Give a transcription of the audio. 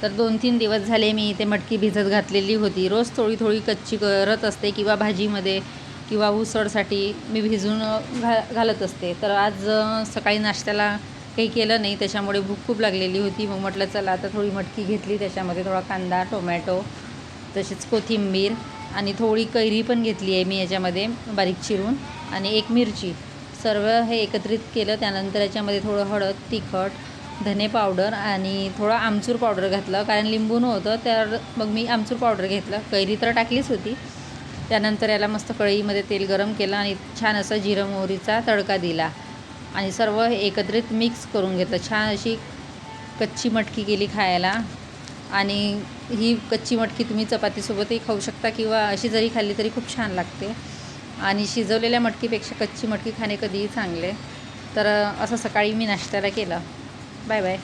तर 2-3 दिवस झाले मी इथे मटकी भिजत घातलेली होती. रोज थोडी थोडी कच्ची करत असते किंवा भाजीमध्ये किंवा उसळसाठी मी भिजून घालत असते. तर आज सकाळी नाश्त्याला काही केलं नाही, त्याच्यामुळे भूक खूप लागलेली होती. मग म्हटलं चला आता थोडी मटकी घेतली, त्याच्यामध्ये थोडा कांदा, टोमॅटो, तसेच कोथिंबीर आणि थोडी कैरी पण घेतली आहे मी याच्यामध्ये बारीक चिरून, आणि एक मिरची. सर्व हे एकत्रित केलं. त्यानंतर याच्यामध्ये थोडं हळद, तिखट, धने पावडर आणि थोडं आमचूर पावडर घातलं, कारण लिंबू नव्हतं तर मग मी आमचूर पावडर घेतलं. कैरी तर टाकलीच होती. त्यानंतर याला मस्त कढईमध्ये तेल गरम केलं आणि छान असा जिरं मोहरीचा तडका दिला आणि सर्व एकत्रित मिक्स करून घेतलं. छान अशी कच्ची मटकी केली खायला. आणि ही कच्ची मटकी तुम्ही चपातीसोबतही खाऊ शकता किंवा अशी जरी खाल्ली तरी खूप छान लागते. आणि शिजवलेल्या मटकीपेक्षा कच्ची मटकी खाणे कधीही चांगले. तर असं सकाळी मी नाश्त्याला केलं. Bye bye.